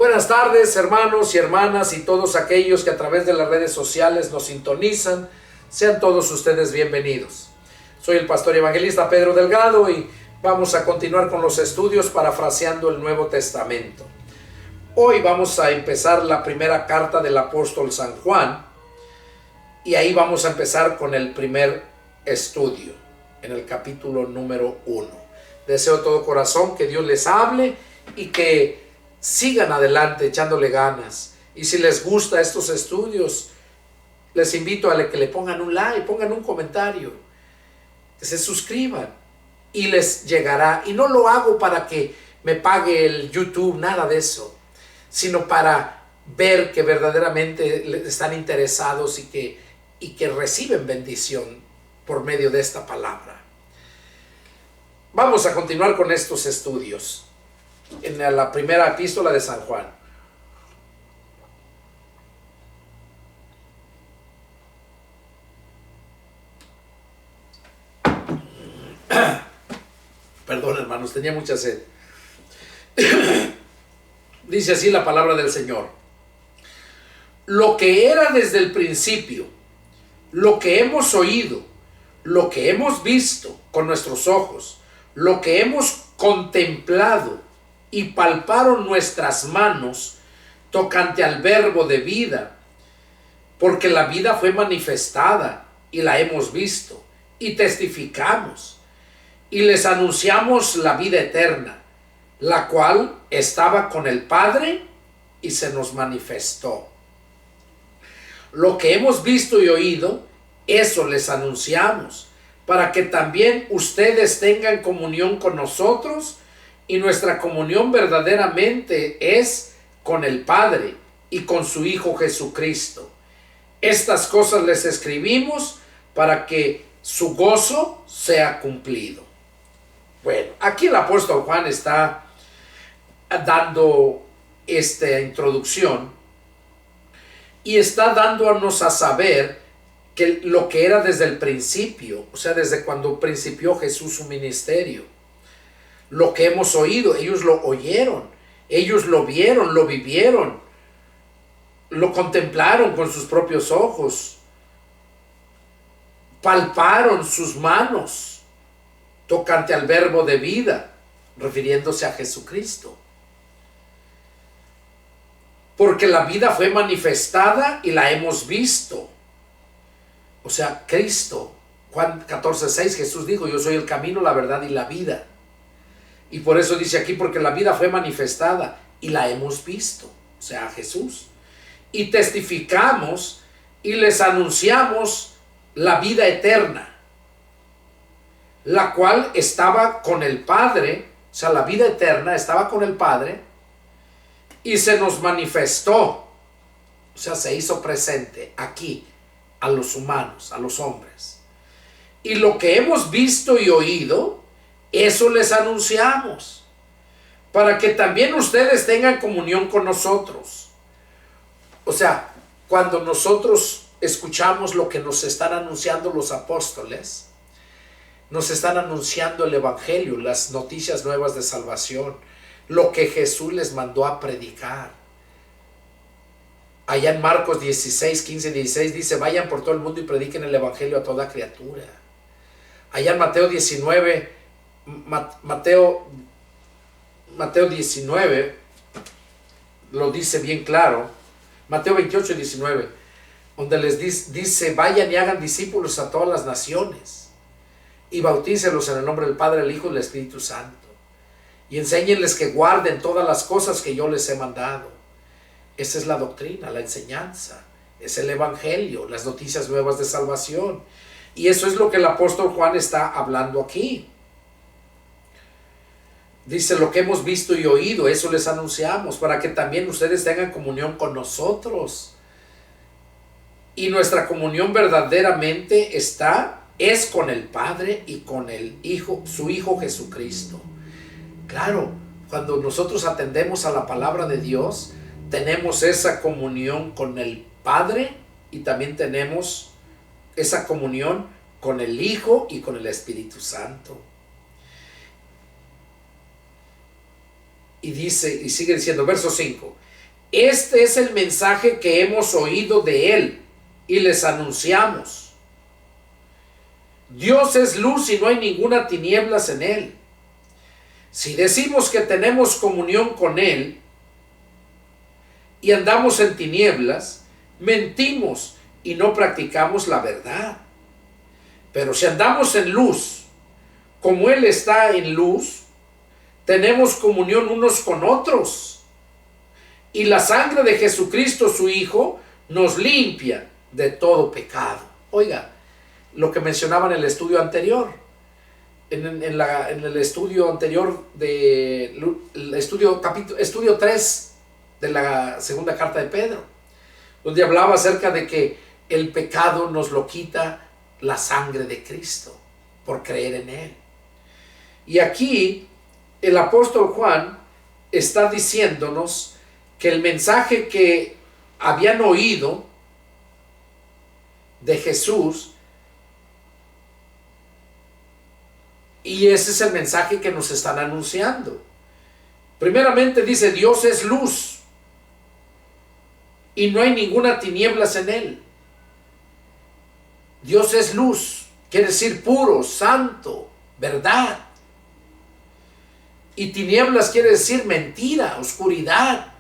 Buenas tardes, hermanos y hermanas y todos aquellos que a través de las redes sociales nos sintonizan. Sean todos ustedes bienvenidos. Soy el pastor evangelista Pedro Delgado y vamos a continuar con los estudios parafraseando el Nuevo Testamento. Hoy vamos a empezar la primera carta del apóstol San Juan y ahí vamos a empezar con el primer estudio en el capítulo número 1. Deseo de todo corazón que Dios les hable y que sigan adelante echándole ganas. Y si les gusta estos estudios, les invito a que le pongan un like, pongan un comentario, que se suscriban y les llegará. Y no lo hago para que me pague el YouTube, nada de eso, sino para ver que verdaderamente están interesados y que reciben bendición por medio de esta palabra. Vamos a continuar con estos estudios en la primera epístola de San Juan. Perdón, hermanos, tenía mucha sed. Dice así la palabra del Señor: lo que era desde el principio, lo que hemos oído, lo que hemos visto con nuestros ojos, lo que hemos contemplado y palparon nuestras manos tocante al verbo de vida, porque la vida fue manifestada y la hemos visto y testificamos y les anunciamos la vida eterna, la cual estaba con el Padre y se nos manifestó. Lo que hemos visto y oído, eso les anunciamos, para que también ustedes tengan comunión con nosotros, y nuestra comunión verdaderamente es con el Padre y con su Hijo Jesucristo. Estas cosas les escribimos para que su gozo sea cumplido. Bueno, aquí el apóstol Juan está dando esta introducción y está dándonos a saber que lo que era desde el principio, o sea, desde cuando principió Jesús su ministerio. Lo que hemos oído, ellos lo oyeron, ellos lo vieron, lo vivieron, lo contemplaron con sus propios ojos, palparon sus manos tocante al verbo de vida, refiriéndose a Jesucristo. Porque la vida fue manifestada y la hemos visto. O sea, Cristo. Juan 14:6, Jesús dijo: yo soy el camino, la verdad y la vida. Y por eso dice aquí: porque la vida fue manifestada y la hemos visto, o sea, a Jesús. Y testificamos y les anunciamos la vida eterna, la cual estaba con el Padre, o sea, la vida eterna estaba con el Padre y se nos manifestó, o sea, se hizo presente aquí a los humanos, a los hombres. Y lo que hemos visto y oído, eso les anunciamos, para que también ustedes tengan comunión con nosotros. O sea, cuando nosotros escuchamos lo que nos están anunciando los apóstoles, nos están anunciando el evangelio, las noticias nuevas de salvación, lo que Jesús les mandó a predicar. Allá en Marcos 16, 15, 16 dice: vayan por todo el mundo y prediquen el evangelio a toda criatura. Allá en Mateo 19, Mateo 19 lo dice bien claro. Mateo 28, 19, donde les dice: vayan y hagan discípulos a todas las naciones y bautícenlos en el nombre del Padre, del Hijo y del Espíritu Santo, y enséñenles que guarden todas las cosas que yo les he mandado. Esa es la doctrina, la enseñanza, es el evangelio, las noticias nuevas de salvación. Y eso es lo que el apóstol Juan está hablando aquí. Dice: lo que hemos visto y oído, eso les anunciamos, para que también ustedes tengan comunión con nosotros. Y nuestra comunión verdaderamente es con el Padre y con el Hijo, su Hijo Jesucristo. Claro, cuando nosotros atendemos a la palabra de Dios, tenemos esa comunión con el Padre y también tenemos esa comunión con el Hijo y con el Espíritu Santo. Y dice, y sigue diciendo, verso 5: Este es el mensaje que hemos oído de Él y les anunciamos. Dios es luz y no hay ninguna tinieblas en Él. Si decimos que tenemos comunión con Él y andamos en tinieblas, mentimos y no practicamos la verdad. Pero si andamos en luz, como Él está en luz, tenemos comunión unos con otros. Y la sangre de Jesucristo, su Hijo, nos limpia de todo pecado. Oiga, lo que mencionaba en el estudio anterior. En el estudio anterior estudio 3 de la segunda carta de Pedro, donde hablaba acerca de que el pecado nos lo quita la sangre de Cristo por creer en Él. Y aquí el apóstol Juan está diciéndonos que el mensaje que habían oído de Jesús, y ese es el mensaje que nos están anunciando. Primeramente dice, Dios es luz y no hay ninguna tinieblas en Él. Dios es luz, quiere decir puro, santo, verdad. Y tinieblas quiere decir mentira, oscuridad.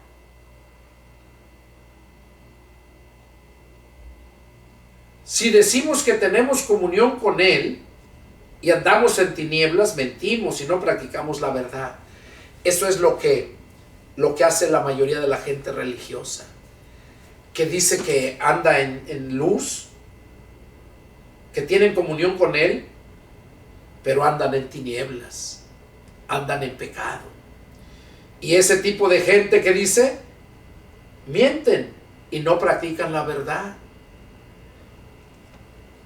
Si decimos que tenemos comunión con Él y andamos en tinieblas, mentimos y no practicamos la verdad. Eso es lo que hace la mayoría de la gente religiosa, que dice que anda en luz, que tienen comunión con Él, pero andan en tinieblas, andan en pecado. Y ese tipo de gente que dice, mienten y no practican la verdad.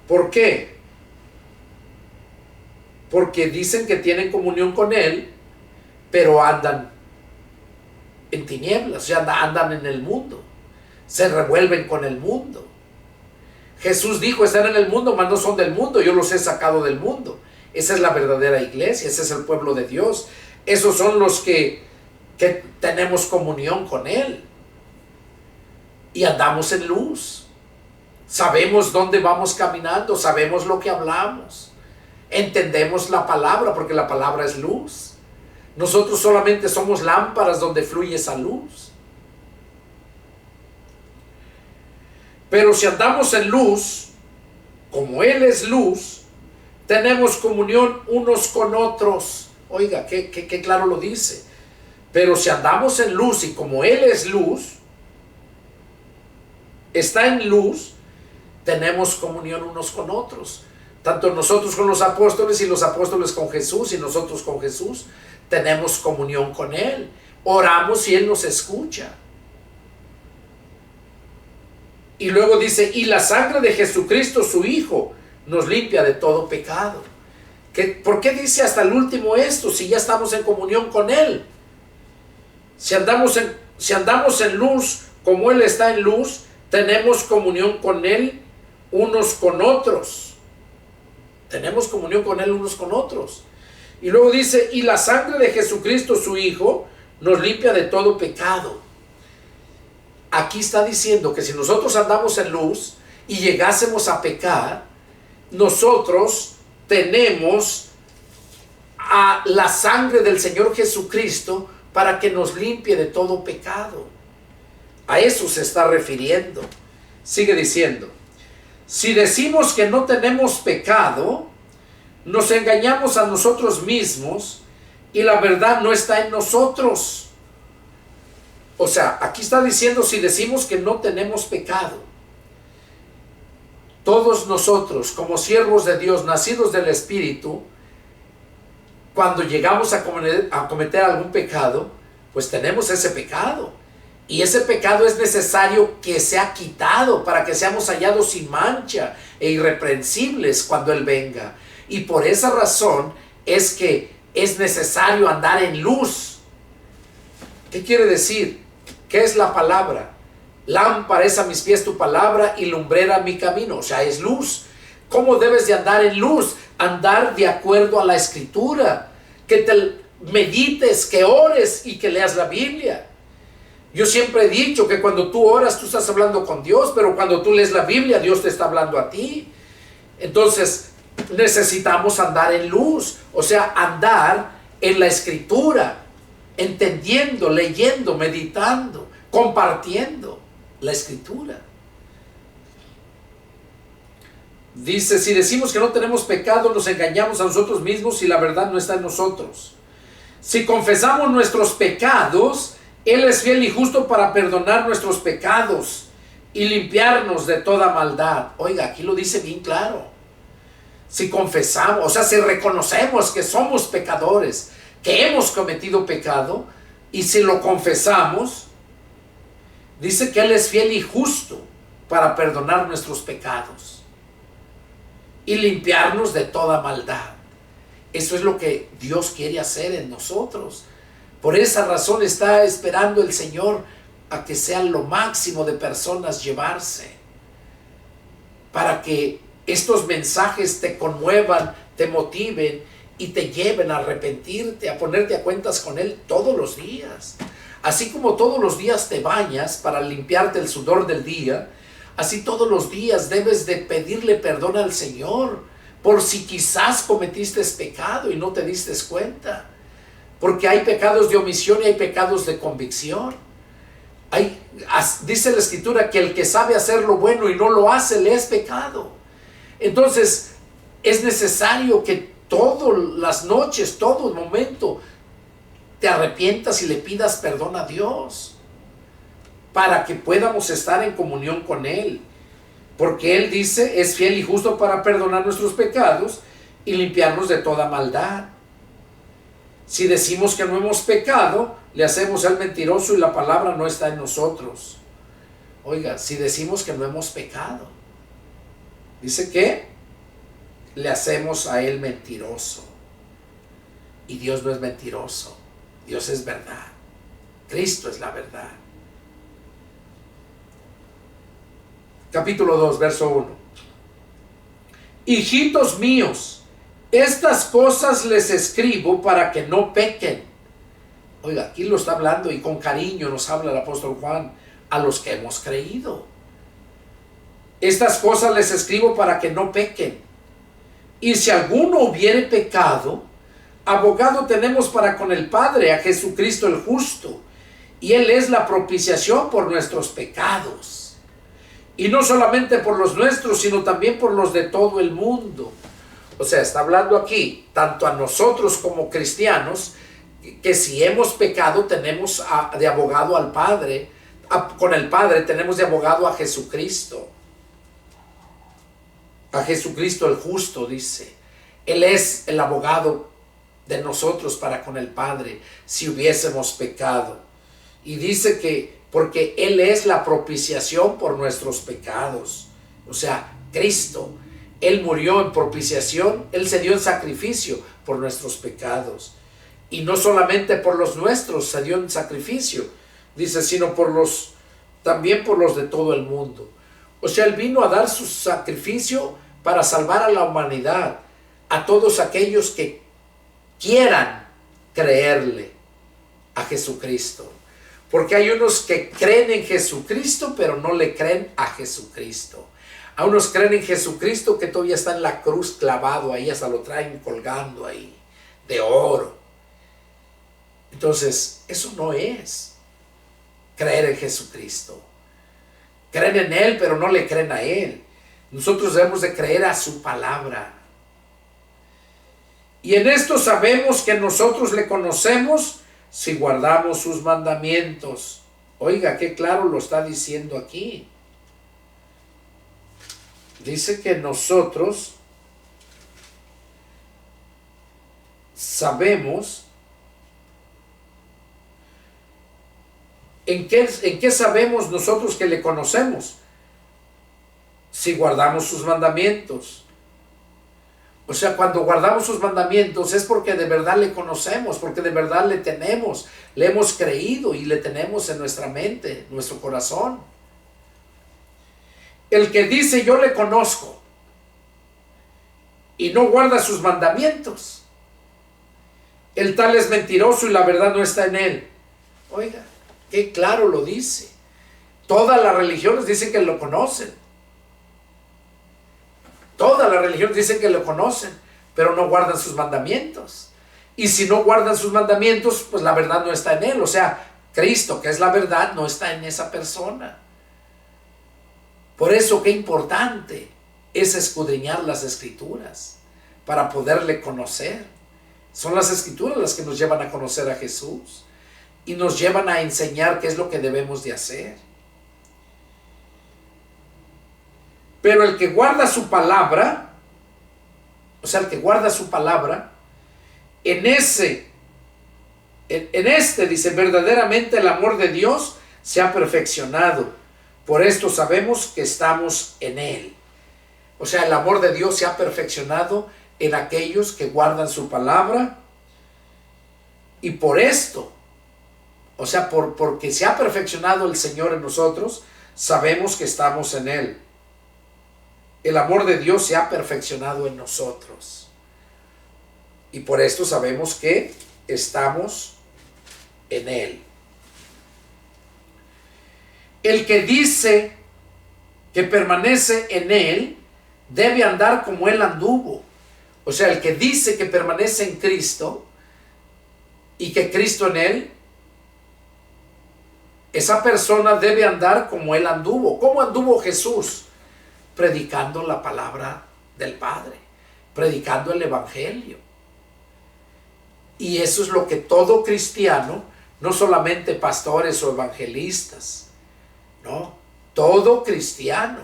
¿Por qué? Porque dicen que tienen comunión con Él, pero andan en tinieblas, o sea, andan en el mundo, se revuelven con el mundo. Jesús dijo, están en el mundo, mas no son del mundo, yo los he sacado del mundo. Esa es la verdadera iglesia, ese es el pueblo de Dios. Esos son los que tenemos comunión con Él y andamos en luz. Sabemos dónde vamos caminando, sabemos lo que hablamos, entendemos la palabra, porque la palabra es luz. Nosotros solamente somos lámparas donde fluye esa luz. Pero si andamos en luz, como Él es luz, tenemos comunión unos con otros. Oiga, qué claro lo dice. Pero si andamos en luz y como Él es luz, está en luz, tenemos comunión unos con otros. Tanto nosotros con los apóstoles y los apóstoles con Jesús y nosotros con Jesús, tenemos comunión con Él. Oramos y Él nos escucha. Y luego dice, y la sangre de Jesucristo, su Hijo, nos limpia de todo pecado. ¿Por qué dice hasta el último esto si ya estamos en comunión con Él? Si andamos en luz como Él está en luz, tenemos comunión con Él unos con otros. Tenemos comunión con Él unos con otros. Y luego dice, y la sangre de Jesucristo, su Hijo, nos limpia de todo pecado. Aquí está diciendo que si nosotros andamos en luz y llegásemos a pecar, nosotros tenemos a la sangre del Señor Jesucristo para que nos limpie de todo pecado. A eso se está refiriendo. Sigue diciendo, si decimos que no tenemos pecado, nos engañamos a nosotros mismos y la verdad no está en nosotros. O sea, aquí está diciendo, si decimos que no tenemos pecado, todos nosotros como siervos de Dios, nacidos del Espíritu, cuando llegamos a cometer algún pecado, pues tenemos ese pecado. Y ese pecado es necesario que sea quitado para que seamos hallados sin mancha e irreprensibles cuando Él venga. Y por esa razón es que es necesario andar en luz. ¿Qué quiere decir? ¿Qué es la palabra? Lámpara es a mis pies tu palabra y lumbrera mi camino. O sea, es luz. ¿Cómo debes de andar en luz? Andar de acuerdo a la Escritura. Que te medites, que ores y que leas la Biblia. Yo siempre he dicho que cuando tú oras, tú estás hablando con Dios, pero cuando tú lees la Biblia, Dios te está hablando a ti. Entonces, necesitamos andar en luz, o sea, andar en la Escritura, entendiendo, leyendo, meditando, compartiendo la Escritura. Dice, si decimos que no tenemos pecado, nos engañamos a nosotros mismos y la verdad no está en nosotros. Si confesamos nuestros pecados, Él es fiel y justo para perdonar nuestros pecados y limpiarnos de toda maldad. Oiga, aquí lo dice bien claro. Si confesamos, o sea, si reconocemos que somos pecadores, que hemos cometido pecado, y si lo confesamos, dice que Él es fiel y justo para perdonar nuestros pecados y limpiarnos de toda maldad. Eso es lo que Dios quiere hacer en nosotros. Por esa razón está esperando el Señor a que sean lo máximo de personas llevarse, para que estos mensajes te conmuevan, te motiven y te lleven a arrepentirte, a ponerte a cuentas con Él todos los días. Así como todos los días te bañas para limpiarte el sudor del día, así todos los días debes de pedirle perdón al Señor por si quizás cometiste pecado y no te diste cuenta. Porque hay pecados de omisión y hay pecados de convicción. Dice la Escritura que el que sabe hacer lo bueno y no lo hace, le es pecado. Entonces, es necesario que todas las noches, todo momento, te arrepientas y le pidas perdón a Dios, para que podamos estar en comunión con Él. Porque Él dice, es fiel y justo para perdonar nuestros pecados y limpiarnos de toda maldad. Si decimos que no hemos pecado, le hacemos al mentiroso y la palabra no está en nosotros. Oiga, si decimos que no hemos pecado, dice que le hacemos a Él mentiroso. Y Dios no es mentiroso. Dios es verdad. Cristo es la verdad. Capítulo 2, verso 1. Hijitos míos, estas cosas les escribo para que no pequen. Oiga, aquí lo está hablando y con cariño nos habla el apóstol Juan a los que hemos creído. Estas cosas les escribo para que no pequen. Y si alguno hubiere pecado, abogado tenemos para con el Padre, a Jesucristo el justo, y Él es la propiciación por nuestros pecados. Y no solamente por los nuestros, sino también por los de todo el mundo. O sea, está hablando aquí, tanto a nosotros como cristianos, que si hemos pecado, tenemos de abogado al Padre. Con el Padre tenemos de abogado a Jesucristo. A Jesucristo el justo, dice. Él es el abogado de nosotros para con el Padre, si hubiésemos pecado. Y dice que porque Él es la propiciación por nuestros pecados. O sea, Cristo, Él murió en propiciación, Él se dio en sacrificio por nuestros pecados. Y no solamente por los nuestros se dio en sacrificio, dice, sino también por los de todo el mundo. O sea, Él vino a dar su sacrificio para salvar a la humanidad, a todos aquellos que quieran creerle a Jesucristo. Porque hay unos que creen en Jesucristo, pero no le creen a Jesucristo. A unos creen en Jesucristo que todavía está en la cruz clavado ahí, hasta lo traen colgando ahí, de oro. Entonces, eso no es creer en Jesucristo. Creen en Él, pero no le creen a Él. Nosotros debemos de creer a su palabra. Y en esto sabemos que nosotros le conocemos si guardamos sus mandamientos. Oiga, qué claro lo está diciendo aquí. Dice que nosotros sabemos. ¿En qué sabemos nosotros que le conocemos? Si guardamos sus mandamientos. O sea, cuando guardamos sus mandamientos es porque de verdad le conocemos, porque de verdad le tenemos, le hemos creído y le tenemos en nuestra mente, en nuestro corazón. El que dice yo le conozco y no guarda sus mandamientos, el tal es mentiroso y la verdad no está en él. Oiga, Qué claro lo dice. Todas las religiones dicen que lo conocen. Todas las religiones dicen que lo conocen, pero no guardan sus mandamientos. Y si no guardan sus mandamientos, pues la verdad no está en él. O sea, Cristo, que es la verdad, no está en esa persona. Por eso, qué importante es escudriñar las Escrituras para poderle conocer. Son las Escrituras las que nos llevan a conocer a Jesús y nos llevan a enseñar qué es lo que debemos de hacer. Pero el que guarda su palabra, o sea, el que guarda su palabra, en este dice, verdaderamente el amor de Dios se ha perfeccionado. Por esto sabemos que estamos en él. O sea, el amor de Dios se ha perfeccionado en aquellos que guardan su palabra. Y por esto, o sea, porque se ha perfeccionado el Señor en nosotros, sabemos que estamos en él. El amor de Dios se ha perfeccionado en nosotros. Y por esto sabemos que estamos en él. El que dice que permanece en él debe andar como él anduvo. O sea, el que dice que permanece en Cristo y que Cristo en él, esa persona debe andar como él anduvo. ¿Cómo anduvo Jesús? Predicando la palabra del Padre, predicando el Evangelio. Y eso es lo que todo cristiano, no solamente pastores o evangelistas, no, todo cristiano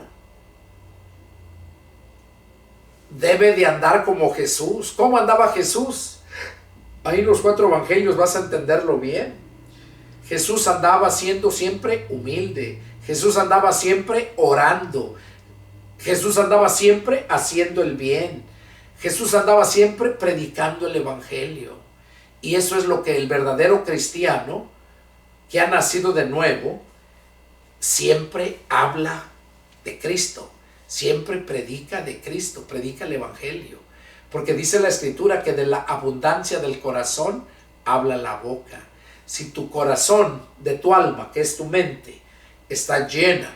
debe de andar como Jesús. ¿Cómo andaba Jesús? Ahí en los 4 evangelios vas a entenderlo bien. Jesús andaba siendo siempre humilde. Jesús andaba siempre orando. Jesús andaba siempre haciendo el bien. Jesús andaba siempre predicando el Evangelio. Y eso es lo que el verdadero cristiano que ha nacido de nuevo siempre habla de Cristo. Siempre predica de Cristo, predica el Evangelio. Porque dice la Escritura que de la abundancia del corazón habla la boca. Si tu corazón, de tu alma, que es tu mente, está llena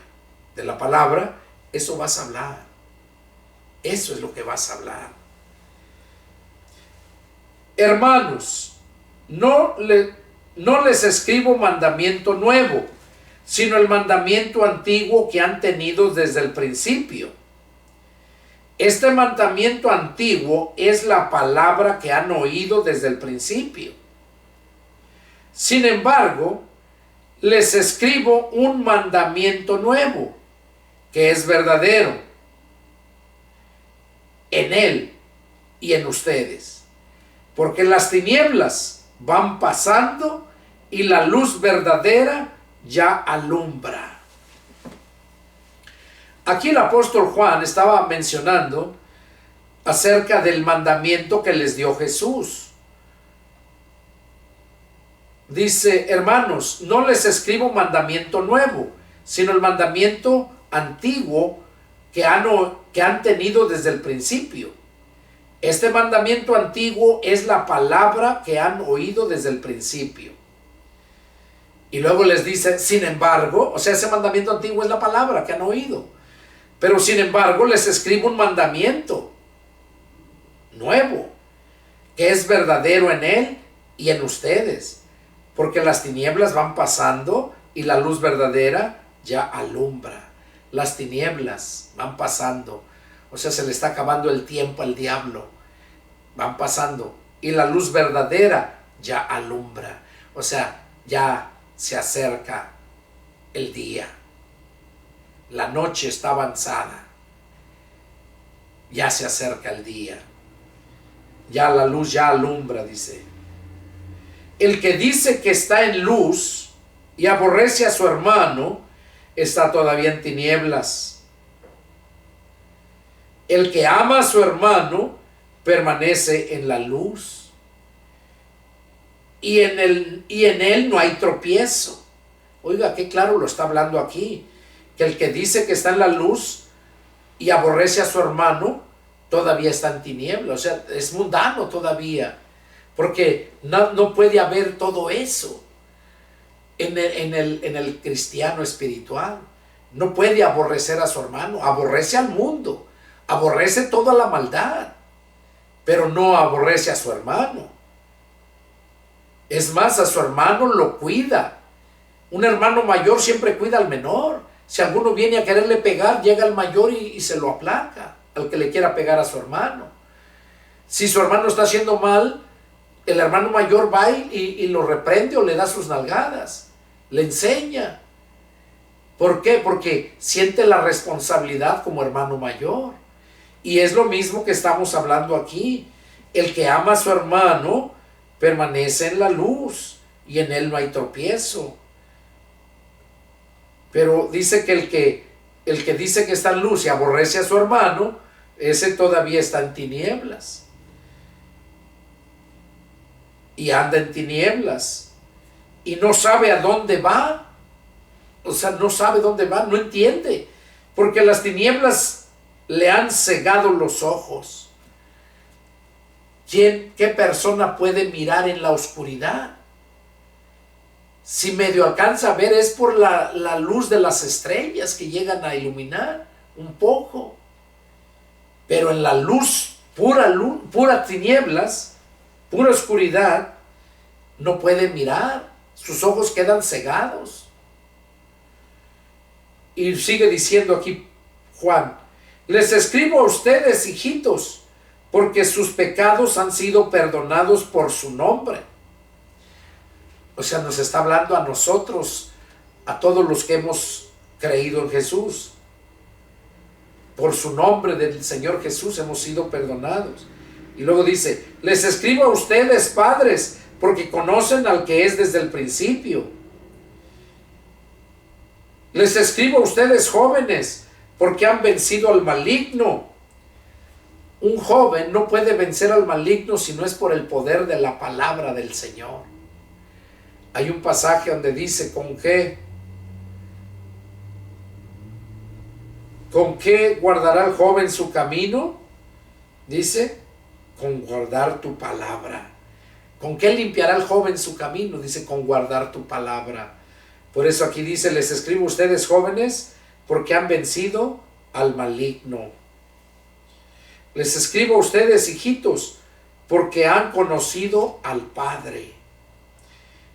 de la palabra, eso vas a hablar. Eso es lo que vas a hablar. Hermanos, no les escribo mandamiento nuevo, sino el mandamiento antiguo que han tenido desde el principio. Este mandamiento antiguo es la palabra que han oído desde el principio. Sin embargo, les escribo un mandamiento nuevo, que es verdadero en él y en ustedes, porque las tinieblas van pasando y la luz verdadera ya alumbra. Aquí el apóstol Juan estaba mencionando acerca del mandamiento que les dio Jesús. Dice, hermanos, no les escribo mandamiento nuevo, sino el mandamiento antiguo que han tenido desde el principio. Este mandamiento antiguo es la palabra que han oído desde el principio. Y luego les dice, sin embargo, o sea, ese mandamiento antiguo es la palabra que han oído. Pero sin embargo, les escribo un mandamiento nuevo, que es verdadero en él y en ustedes. Porque las tinieblas van pasando y la luz verdadera ya alumbra. Las tinieblas van pasando. O sea, se le está acabando el tiempo al diablo. Van pasando. Y la luz verdadera ya alumbra. O sea, ya se acerca el día. La noche está avanzada. Ya se acerca el día. Ya la luz ya alumbra, dice. El que dice que está en luz y aborrece a su hermano, está todavía en tinieblas. El que ama a su hermano permanece en la luz. Y en él no hay tropiezo. Oiga, qué claro lo está hablando aquí. Que el que dice que está en la luz y aborrece a su hermano, todavía está en tinieblas. O sea, es mundano todavía. Porque no puede haber todo eso. en el cristiano espiritual. No puede aborrecer a su hermano, aborrece al mundo, aborrece toda la maldad, pero no aborrece a su hermano. Es más, a su hermano lo cuida. Un hermano mayor siempre cuida al menor. Si alguno viene a quererle pegar, llega el mayor y se lo aplaca al que le quiera pegar a su hermano. Si su hermano está haciendo mal, el hermano mayor va y lo reprende o le da sus nalgadas, le enseña. ¿Por qué? Porque siente la responsabilidad como hermano mayor. Y es lo mismo que estamos hablando aquí. El que ama a su hermano permanece en la luz y en él no hay tropiezo. Pero dice que el que dice que está en luz y aborrece a su hermano, ese todavía está en tinieblas. Y anda en tinieblas. Y no sabe a dónde va. O sea, no sabe dónde va, no entiende. Porque las tinieblas le han cegado los ojos. ¿Qué persona puede mirar en la oscuridad? Si medio alcanza a ver es por la luz de las estrellas que llegan a iluminar un poco. Pero en la luz, pura tinieblas, pura oscuridad, no puede mirar. Sus ojos quedan cegados. Y sigue diciendo aquí Juan: les escribo a ustedes, hijitos, porque sus pecados han sido perdonados por su nombre. O sea, nos está hablando a nosotros, a todos los que hemos creído en Jesús. Por su nombre del Señor Jesús hemos sido perdonados. Y luego dice: les escribo a ustedes, padres, porque conocen al que es desde el principio. Les escribo a ustedes, jóvenes, porque han vencido al maligno. Un joven no puede vencer al maligno si no es por el poder de la palabra del Señor. Hay un pasaje donde dice: ¿con qué guardará el joven su camino? Dice: con guardar tu palabra. ¿Con qué limpiará el joven su camino? Dice: con guardar tu palabra. Por eso aquí dice: les escribo a ustedes, jóvenes, porque han vencido al maligno. Les escribo a ustedes, hijitos, porque han conocido al Padre.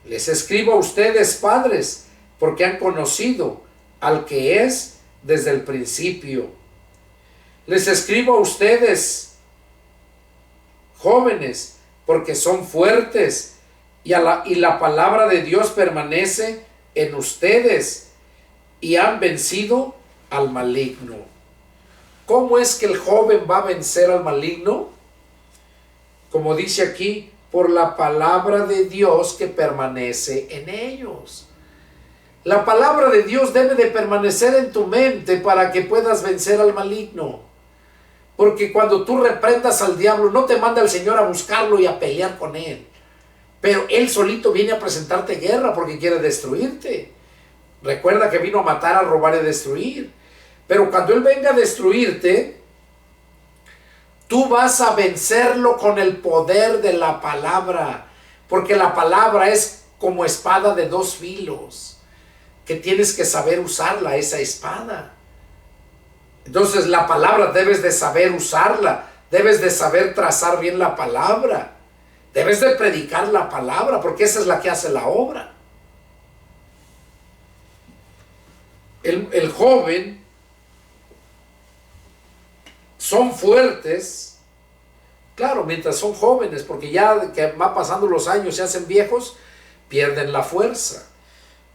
Les escribo a ustedes, padres, porque han conocido al que es desde el principio. Les escribo a ustedes, jóvenes, porque son fuertes y la palabra de Dios permanece en ustedes y han vencido al maligno. ¿Cómo es que el joven va a vencer al maligno? Como dice aquí: por la palabra de Dios que permanece en ellos. La palabra de Dios debe de permanecer en tu mente para que puedas vencer al maligno. Porque cuando tú reprendas al diablo, no te manda el Señor a buscarlo y a pelear con él. Pero él solito viene a presentarte guerra porque quiere destruirte. Recuerda que vino a matar, a robar y a destruir. Pero cuando él venga a destruirte, tú vas a vencerlo con el poder de la palabra, porque la palabra es como espada de dos filos, que tienes que saber usarla, esa espada. Entonces la palabra debes de saber usarla, debes de saber trazar bien la palabra, debes de predicar la palabra, porque esa es la que hace la obra. El joven son fuertes, claro, mientras son jóvenes, porque ya que va pasando los años, se hacen viejos, pierden la fuerza.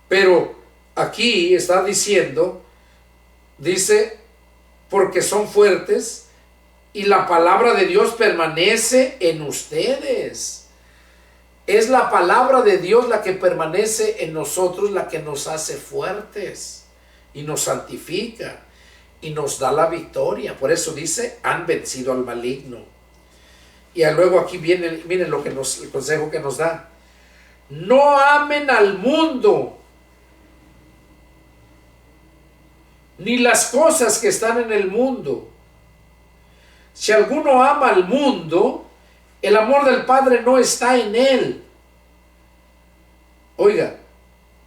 Pero aquí está diciendo, dice, porque son fuertes y la palabra de Dios permanece en ustedes. Es la palabra de Dios la que permanece en nosotros, la que nos hace fuertes y nos santifica y nos da la victoria. Por eso dice: han vencido al maligno. Y luego aquí viene, miren el consejo que nos da: no amen al mundo ni las cosas que están en el mundo. Si alguno ama al mundo, el amor del Padre no está en él. Oiga,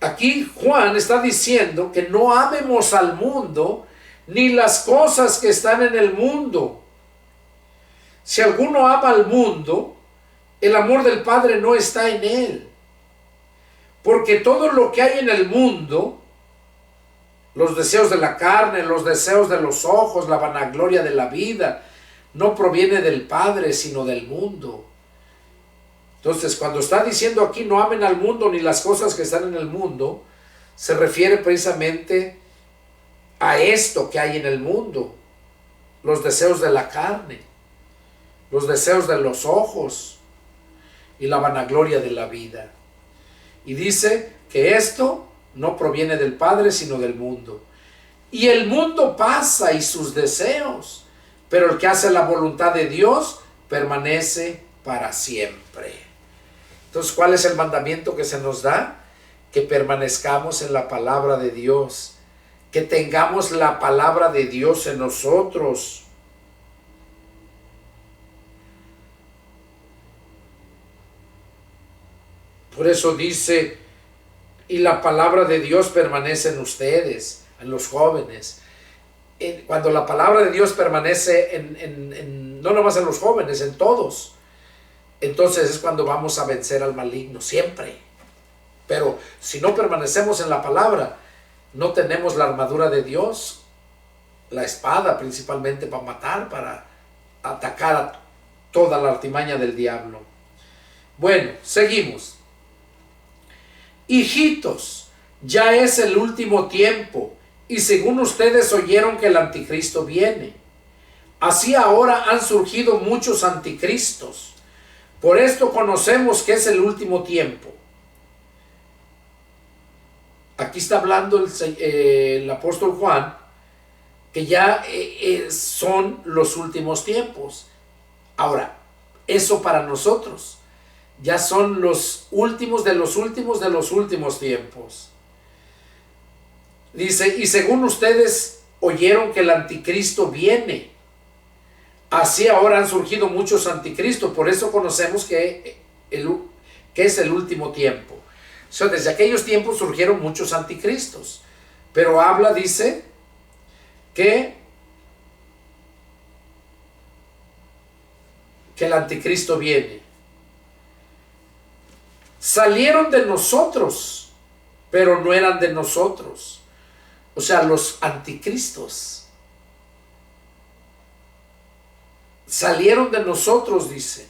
aquí Juan está diciendo que no amemos al mundo ni las cosas que están en el mundo. Si alguno ama al mundo, el amor del Padre no está en él. Porque todo lo que hay en el mundo, los deseos de la carne, los deseos de los ojos, la vanagloria de la vida, no proviene del Padre, sino del mundo. Entonces, cuando está diciendo aquí no amen al mundo ni las cosas que están en el mundo, se refiere precisamente a esto que hay en el mundo, los deseos de la carne, los deseos de los ojos y la vanagloria de la vida. Y dice que esto no proviene del Padre, sino del mundo. Y el mundo pasa y sus deseos, pero el que hace la voluntad de Dios permanece para siempre. Entonces, ¿cuál es el mandamiento que se nos da? Que permanezcamos en la palabra de Dios, que tengamos la palabra de Dios en nosotros. Por eso dice, y la palabra de Dios permanece en ustedes, en los jóvenes. Cuando la palabra de Dios permanece no nomás en los jóvenes, en todos, entonces es cuando vamos a vencer al maligno, siempre. Pero si no permanecemos en la palabra, no tenemos la armadura de Dios, la espada principalmente para matar, para atacar a toda la artimaña del diablo. Bueno, seguimos. Hijitos, ya es el último tiempo, y según ustedes oyeron que el anticristo viene. Así ahora han surgido muchos anticristos. Por esto conocemos que es el último tiempo. Aquí está hablando el apóstol Juan, que ya son los últimos tiempos. Ahora, eso para nosotros ya son los últimos de los últimos de los últimos tiempos. Dice, y según ustedes oyeron que el anticristo viene, así ahora han surgido muchos anticristos. Por eso conocemos que es el último tiempo. O sea, desde aquellos tiempos surgieron muchos anticristos. Pero habla, dice, que el anticristo viene. Salieron de nosotros, pero no eran de nosotros. O sea, los anticristos salieron de nosotros, dice,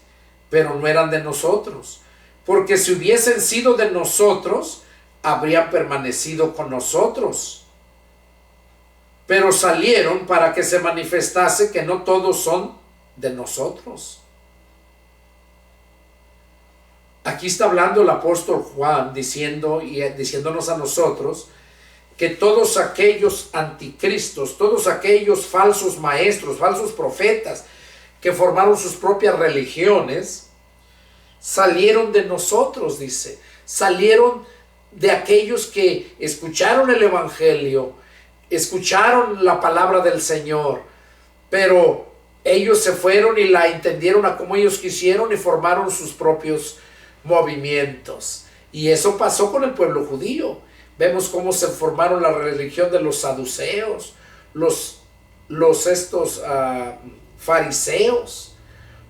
pero no eran de nosotros. Porque si hubiesen sido de nosotros, habrían permanecido con nosotros. Pero salieron para que se manifestase que no todos son de nosotros. Aquí está hablando el apóstol Juan diciéndonos a nosotros que todos aquellos anticristos, todos aquellos falsos maestros, falsos profetas que formaron sus propias religiones, salieron de nosotros, dice. Salieron de aquellos que escucharon el evangelio, escucharon la palabra del Señor, pero ellos se fueron y la entendieron a como ellos quisieron y formaron sus propios movimientos. Y eso pasó con el pueblo judío. Vemos cómo se formaron la religión de los saduceos, los fariseos,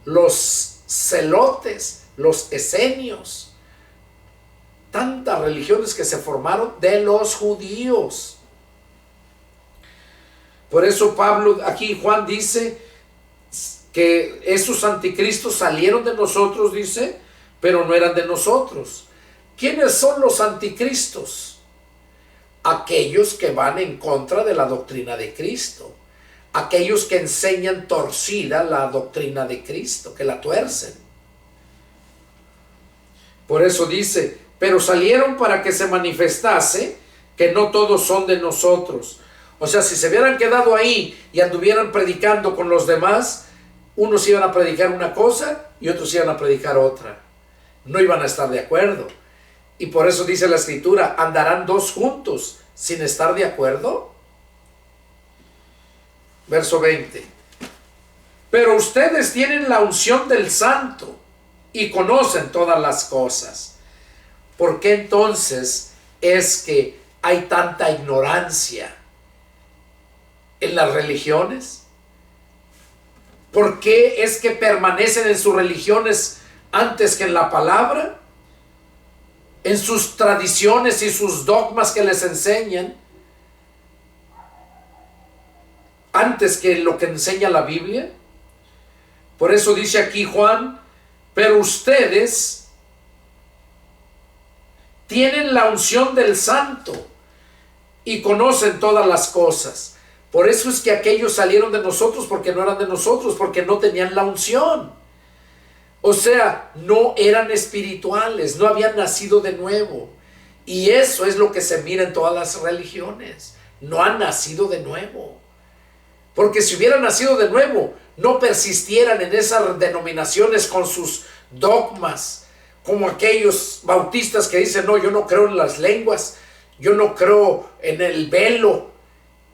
los celotes, los esenios. Tantas religiones que se formaron de los judíos. Por eso aquí Juan dice que esos anticristos salieron de nosotros, dice, pero no eran de nosotros. ¿Quiénes son los anticristos? Aquellos que van en contra de la doctrina de Cristo. Aquellos que enseñan torcida la doctrina de Cristo, que la tuercen. Por eso dice, pero salieron para que se manifestase que no todos son de nosotros. O sea, si se hubieran quedado ahí y anduvieran predicando con los demás, unos iban a predicar una cosa y otros iban a predicar otra. No iban a estar de acuerdo. Y por eso dice la Escritura, ¿andarán dos juntos sin estar de acuerdo? Verso 20. Pero ustedes tienen la unción del Santo y conocen todas las cosas. ¿Por qué entonces es que hay tanta ignorancia en las religiones? ¿Por qué es que permanecen en sus religiones antes que en la palabra? En sus tradiciones y sus dogmas que les enseñan, antes que lo que enseña la Biblia. Por eso dice aquí Juan: pero ustedes tienen la unción del Santo y conocen todas las cosas. Por eso es que aquellos salieron de nosotros, porque no eran de nosotros, porque no tenían la unción. O sea, no eran espirituales, no habían nacido de nuevo. Y eso es lo que se mira en todas las religiones. No han nacido de nuevo. Porque si hubieran nacido de nuevo, no persistieran en esas denominaciones con sus dogmas, como aquellos bautistas que dicen: no, yo no creo en las lenguas, yo no creo en el velo.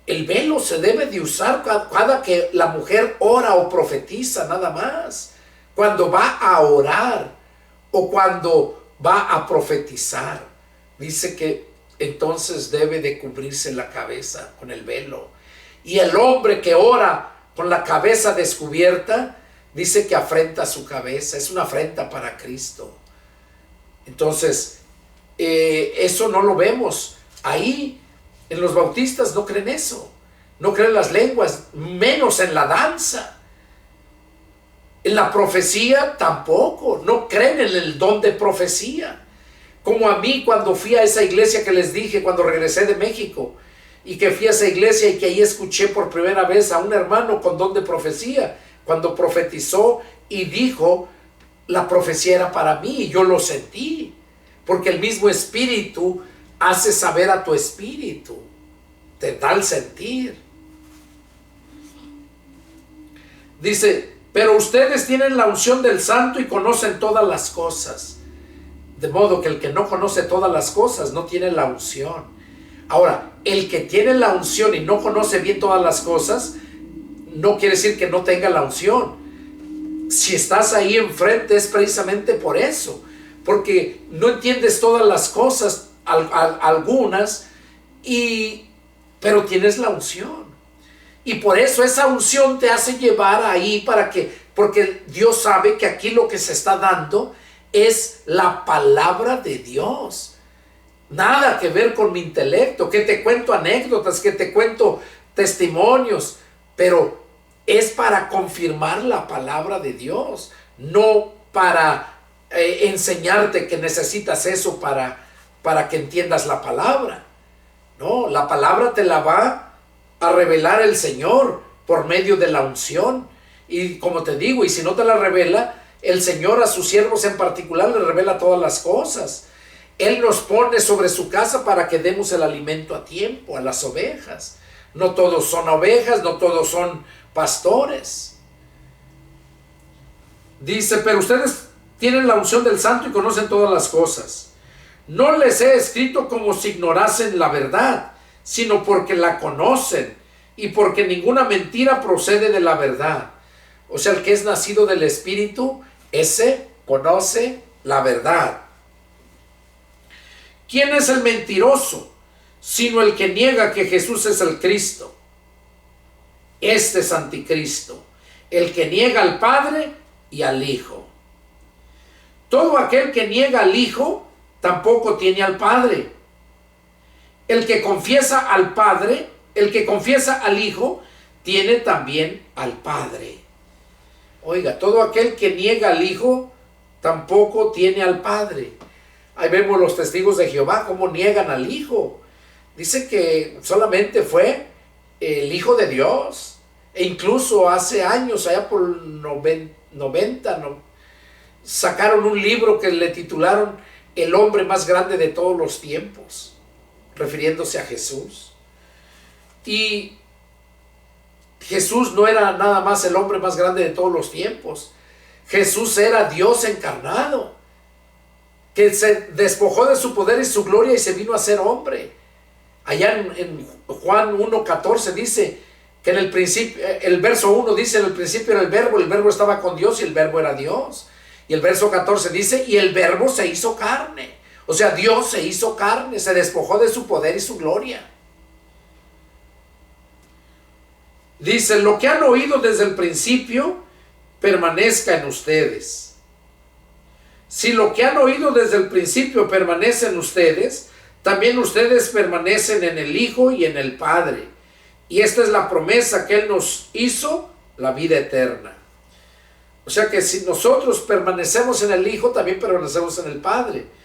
El velo se debe de usar cada que la mujer ora o profetiza, nada más. Cuando va a orar o cuando va a profetizar, dice que entonces debe de cubrirse la cabeza con el velo. Y el hombre que ora con la cabeza descubierta, dice que afrenta su cabeza, es una afrenta para Cristo. Entonces, eso no lo vemos. Ahí, en los bautistas no creen eso. No creen las lenguas, menos en la danza. En la profecía tampoco. No creen en el don de profecía. Como a mí cuando fui a esa iglesia que les dije cuando regresé de México, y que fui a esa iglesia y que ahí escuché por primera vez a un hermano con don de profecía, cuando profetizó y dijo: la profecía era para mí, y yo lo sentí, porque el mismo espíritu hace saber a tu espíritu, te da el sentir. Dice: pero ustedes tienen la unción del Santo y conocen todas las cosas. De modo que el que no conoce todas las cosas no tiene la unción. Ahora, el que tiene la unción y no conoce bien todas las cosas, no quiere decir que no tenga la unción. Si estás ahí enfrente es precisamente por eso, porque no entiendes todas las cosas, algunas, pero tienes la unción. Y por eso esa unción te hace llevar ahí porque Dios sabe que aquí lo que se está dando es la palabra de Dios. Nada que ver con mi intelecto, que te cuento anécdotas, que te cuento testimonios, pero es para confirmar la palabra de Dios, no para enseñarte que necesitas eso para que entiendas la palabra. No, la palabra te la va a revelar el Señor por medio de la unción. Y como te digo, y si no te la revela, el Señor a sus siervos en particular le revela todas las cosas. Él nos pone sobre su casa para que demos el alimento a tiempo, a las ovejas. No todos son ovejas, no todos son pastores. Dice: pero ustedes tienen la unción del Santo y conocen todas las cosas. No les he escrito como si ignorasen la verdad, sino porque la conocen y porque ninguna mentira procede de la verdad. O sea, el que es nacido del Espíritu, ese conoce la verdad. ¿Quién es el mentiroso? Sino el que niega que Jesús es el Cristo. Este es anticristo, el que niega al Padre y al Hijo. Todo aquel que niega al Hijo tampoco tiene al Padre. El que confiesa al Padre, el que confiesa al Hijo, tiene también al Padre. Oiga, todo aquel que niega al Hijo tampoco tiene al Padre. Ahí vemos los testigos de Jehová cómo niegan al Hijo. Dice que solamente fue el Hijo de Dios. E incluso hace años, allá por 90, sacaron un libro que le titularon El hombre más grande de todos los tiempos, refiriéndose a Jesús. Y Jesús no era nada más el hombre más grande de todos los tiempos. Jesús era Dios encarnado, que se despojó de su poder y su gloria y se vino a ser hombre. Allá en Juan 1:14 dice que en el principio, el verso 1 dice: en el principio era el verbo estaba con Dios y el verbo era Dios. Y el verso 14 dice: y el verbo se hizo carne. O sea, Dios se hizo carne, se despojó de su poder y su gloria. Dice, lo que han oído desde el principio permanezca en ustedes. Si lo que han oído desde el principio permanece en ustedes, también ustedes permanecen en el Hijo y en el Padre. Y esta es la promesa que Él nos hizo, la vida eterna. O sea que si nosotros permanecemos en el Hijo, también permanecemos en el Padre.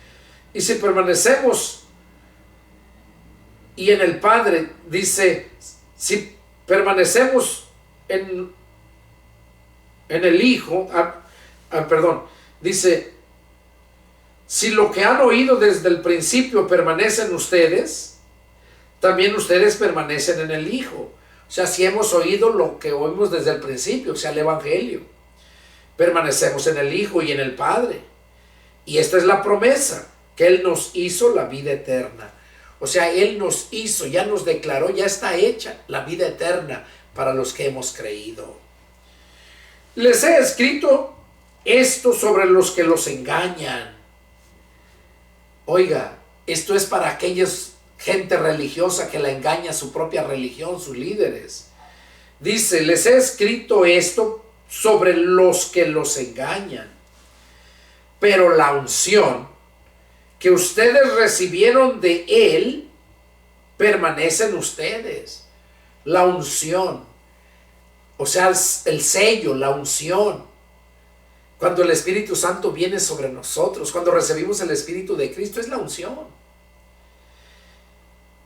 Y si permanecemos y en el Padre, dice, si permanecemos en el Hijo, dice, si lo que han oído desde el principio permanece en ustedes, también ustedes permanecen en el Hijo. O sea, si hemos oído lo que oímos desde el principio, o sea, el Evangelio, permanecemos en el Hijo y en el Padre. Y esta es la promesa, que Él nos hizo la vida eterna. O sea, Él nos hizo, ya nos declaró, ya está hecha la vida eterna para los que hemos creído. Les he escrito esto sobre los que los engañan. Oiga, esto es para aquellos gente religiosa que la engaña a su propia religión, sus líderes. Dice, les he escrito esto sobre los que los engañan. Pero la unción que ustedes recibieron de Él permanece en ustedes. La unción, o sea, el sello, la unción. Cuando el Espíritu Santo viene sobre nosotros, cuando recibimos el Espíritu de Cristo, es la unción.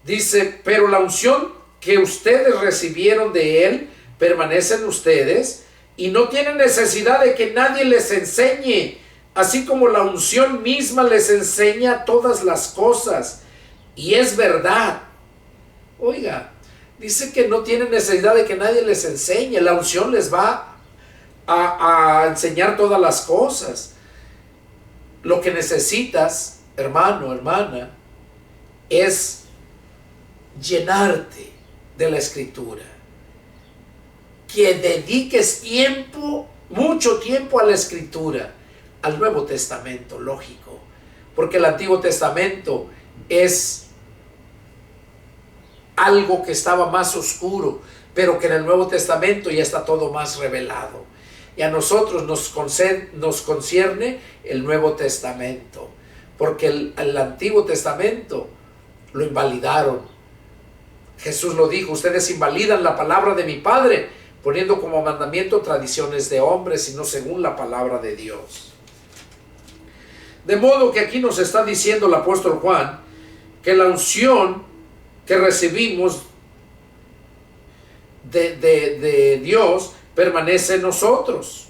Dice, pero la unción que ustedes recibieron de Él permanece en ustedes y no tienen necesidad de que nadie les enseñe, así como la unción misma les enseña todas las cosas. Y es verdad. Oiga, dice que no tienen necesidad de que nadie les enseñe. La unción les va a enseñar todas las cosas. Lo que necesitas, hermano, hermana, es llenarte de la Escritura. Que dediques tiempo, mucho tiempo a la Escritura, al Nuevo Testamento, lógico, porque el Antiguo Testamento es algo que estaba más oscuro, pero que en el Nuevo Testamento ya está todo más revelado. Y a nosotros nos concierne el Nuevo Testamento, porque el Antiguo Testamento lo invalidaron. Jesús lo dijo, ustedes invalidan la palabra de mi Padre, poniendo como mandamiento tradiciones de hombres y no según la palabra de Dios. De modo que aquí nos está diciendo el apóstol Juan que la unción que recibimos de Dios permanece en nosotros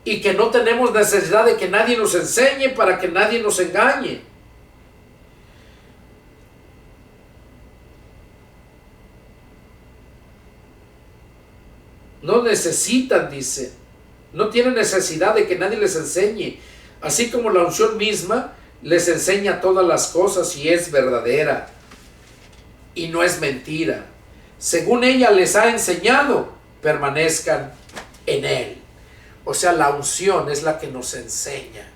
y que no tenemos necesidad de que nadie nos enseñe para que nadie nos engañe. No necesitan, dice, no tienen necesidad de que nadie les enseñe, así como la unción misma les enseña todas las cosas y es verdadera y no es mentira. Según ella les ha enseñado, permanezcan en Él. O sea, la unción es la que nos enseña.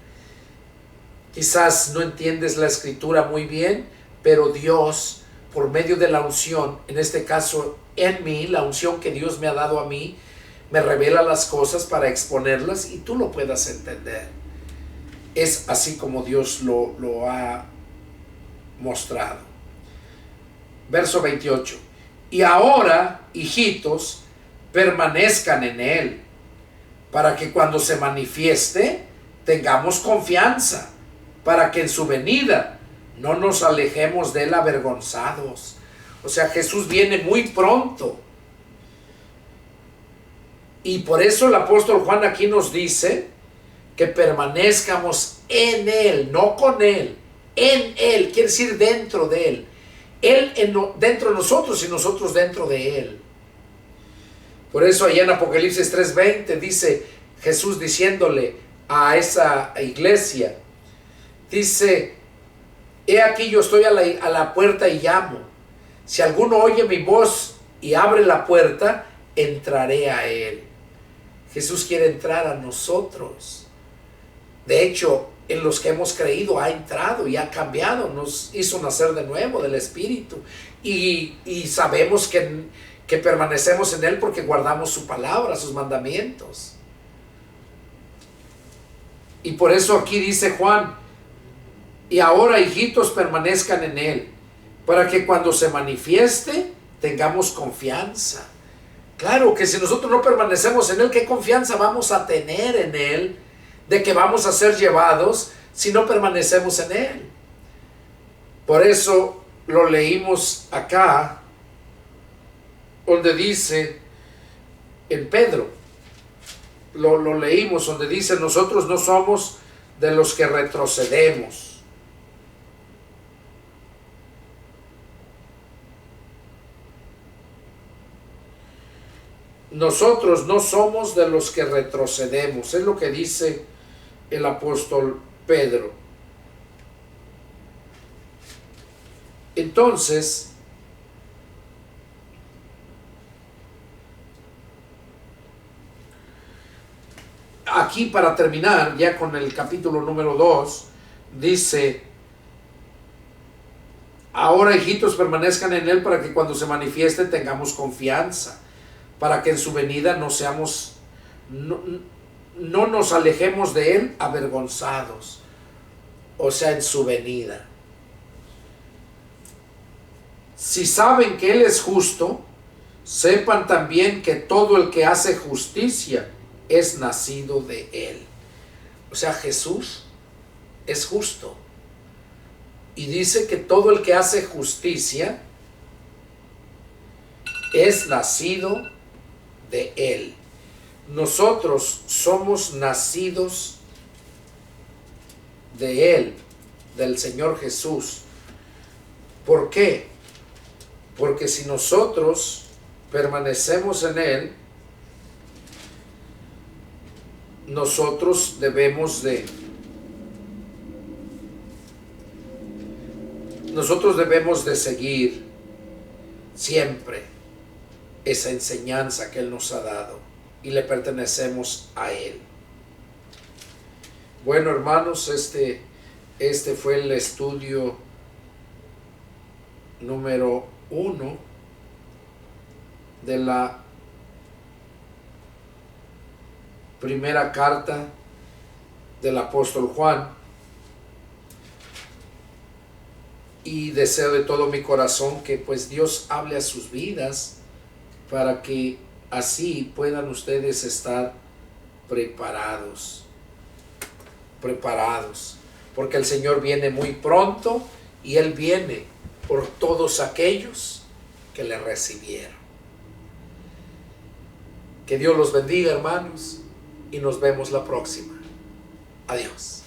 Quizás no entiendes la Escritura muy bien, pero Dios, por medio de la unción, en este caso en mí, la unción que Dios me ha dado a mí, me revela las cosas para exponerlas y tú lo puedas entender. Es así como Dios lo ha mostrado. Verso 28. Y ahora, hijitos, permanezcan en Él, para que cuando se manifieste, tengamos confianza, para que en su venida no nos alejemos de Él avergonzados. O sea, Jesús viene muy pronto. Y por eso el apóstol Juan aquí nos dice que permanezcamos en Él, no con Él, en Él, quiere decir dentro de Él. Él dentro de nosotros y nosotros dentro de Él. Por eso allá en Apocalipsis 3:20 dice Jesús diciéndole a esa iglesia, dice, he aquí yo estoy a la puerta y llamo. Si alguno oye mi voz y abre la puerta, entraré a Él. Jesús quiere entrar a nosotros. De hecho, en los que hemos creído ha entrado y ha cambiado, nos hizo nacer de nuevo del Espíritu. Y sabemos que permanecemos en Él porque guardamos su palabra, sus mandamientos. Y por eso aquí dice Juan, y ahora, hijitos, permanezcan en Él, para que cuando se manifieste tengamos confianza. Claro que si nosotros no permanecemos en Él, ¿qué confianza vamos a tener en Él de que vamos a ser llevados si no permanecemos en Él? Por eso lo leímos acá, donde dice, en Pedro, lo leímos, donde dice, nosotros no somos de los que retrocedemos. Nosotros no somos de los que retrocedemos, es lo que dice el apóstol Pedro. Entonces, aquí para terminar, ya con el capítulo número 2, dice, ahora, hijitos, permanezcan en Él para que cuando se manifieste tengamos confianza, para que en su venida no nos alejemos de Él avergonzados. O sea, en su venida. Si saben que Él es justo, sepan también que todo el que hace justicia es nacido de Él. O sea, Jesús es justo. Y dice que todo el que hace justicia es nacido de Él. Nosotros somos nacidos de Él, del Señor Jesús. ¿Por qué? Porque si nosotros permanecemos en Él, nosotros debemos de seguir siempre esa enseñanza que Él nos ha dado y le pertenecemos a Él. Bueno, hermanos, este fue el estudio número 1 de la primera carta del apóstol Juan, y deseo de todo mi corazón que pues Dios hable a sus vidas para que así puedan ustedes estar preparados, porque el Señor viene muy pronto y Él viene por todos aquellos que le recibieron. Que Dios los bendiga, hermanos, y nos vemos la próxima. Adiós.